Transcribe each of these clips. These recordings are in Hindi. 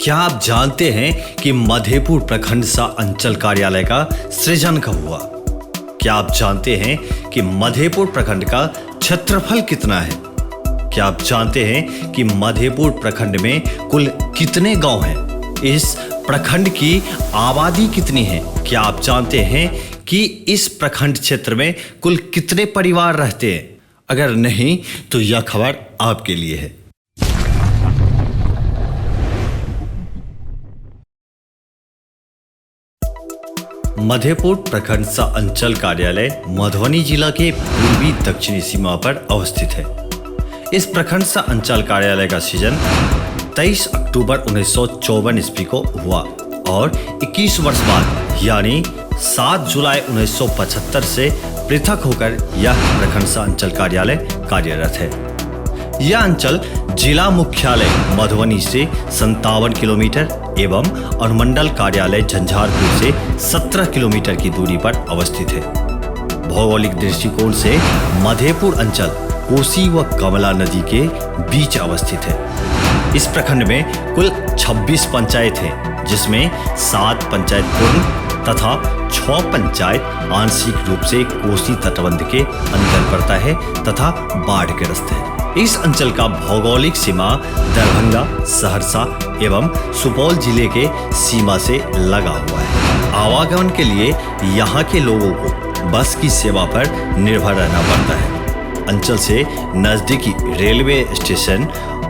क्या आप जानते हैं कि मधेपुर प्रखंड सा अंचल कार्यालय का सृजन कब हुआ? क्या आप जानते हैं कि मधेपुर प्रखंड का क्षेत्रफल कितना है? क्या आप जानते हैं कि मधेपुर प्रखंड में कुल कितने गांव हैं? इस प्रखंड की आबादी कितनी है? क्या आप जानते हैं कि इस प्रखंड क्षेत्र में कुल कितने परिवार रहते हैं? अगर नहीं तो यह खबर आपके लिए है। मधेपुर प्रखंड सा अंचल कार्यालय मधुबनी जिला के पूर्वी दक्षिणी सीमा पर अवस्थित है। इस प्रखंड सा अंचल कार्यालय का सृजन 23 अक्टूबर 1954 ईस्वी को हुआ और 21 वर्ष बाद यानी 7 जुलाई 1975 से पृथक होकर यह प्रखंड सा अंचल कार्यालय कार्यरत है। यह अंचल जिला मुख्यालय मधुबनी से 57 किलोमीटर एवं अनुमंडल कार्यालय झंझारपुर से 17 किलोमीटर की दूरी पर अवस्थित है। भौगोलिक दृष्टिकोण से मधेपुर अंचल कोसी व कमला नदी के बीच अवस्थित है। इस प्रखंड में कुल 26 पंचायत हैं, जिसमें 7 पंचायत पूर्ण तथा 6 पंचायत आंशिक रूप से कोसी तटबंध के अंदर पड़ता है तथा बाढ़ग्रस्त है। इस अंचल का भौगोलिक सीमा दरभंगा, सहरसा एवं सुपौल जिले के सीमा से लगा हुआ है। आवागमन के लिए यहाँ के लोगों को बस की सेवा पर निर्भर रहना पड़ता है। अंचल से नजदीकी रेलवे स्टेशन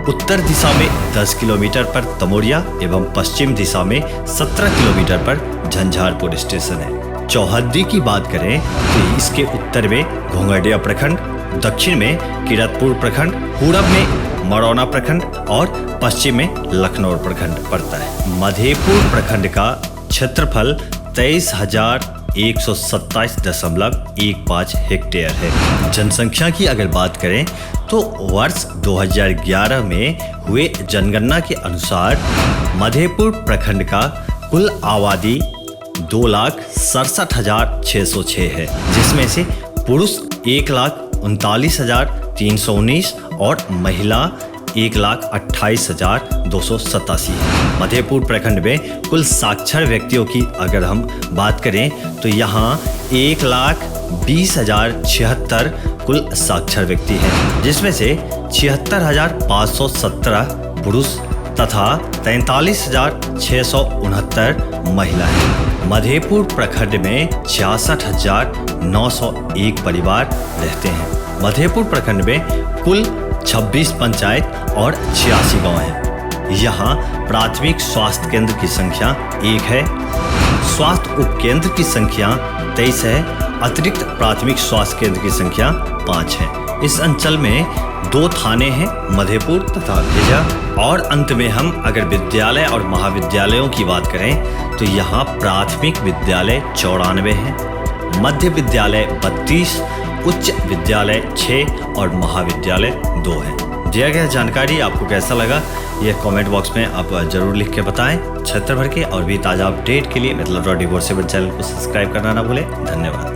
उत्तर दिशा में 10 किलोमीटर पर तमोरिया एवं पश्चिम दिशा में 17 किलोमीटर पर झंझारपुर स्टेशन है। चौहद्दी की बात करें तो इसके उत्तर में घोंघडिया प्रखंड, दक्षिण में किरतपुर प्रखंड, पूरब में मरौना प्रखंड और पश्चिम में लखनऊ प्रखंड पड़ता है। मधेपुर प्रखंड का क्षेत्रफल 23,127.15 हेक्टेयर है। जनसंख्या की अगर बात करें तो वर्ष 2011 में हुए जनगणना के अनुसार मधेपुर प्रखंड का कुल आबादी 2,67,606 है, जिसमें से पुरुष 1,39,319 और महिला 1,28,287 है। मधेपुर प्रखंड में कुल साक्षर व्यक्तियों की अगर हम बात करें तो यहाँ 1,20,076 कुल साक्षर व्यक्ति हैं, जिसमें से 76,517 पुरुष तथा 43,669 महिला हैं। मधेपुर प्रखंड में 66,901 परिवार रहते हैं। मधेपुर प्रखंड में कुल 26 पंचायत और 86 गांव हैं। यहाँ प्राथमिक स्वास्थ्य केंद्र की संख्या 1 है, स्वास्थ्य उपकेंद्र की संख्या 23 है, अतिरिक्त प्राथमिक स्वास्थ्य केंद्र की संख्या 5 है। इस अंचल में 2 थाने हैं, मधेपुर तथा भेजा। और अंत में हम अगर विद्यालय और महाविद्यालयों की बात करें तो यहाँ प्राथमिक विद्यालय 94 है, मध्य विद्यालय 32, उच्च विद्यालय 6 और महाविद्यालय 2 है। दिया गया जानकारी आपको कैसा लगा यह कमेंट बॉक्स में आप जरूर लिख के बताएं। क्षेत्र भर के और भी ताज़ा अपडेट के लिए मतलब.24/7 चैनल को सब्सक्राइब करना ना भूलें। धन्यवाद।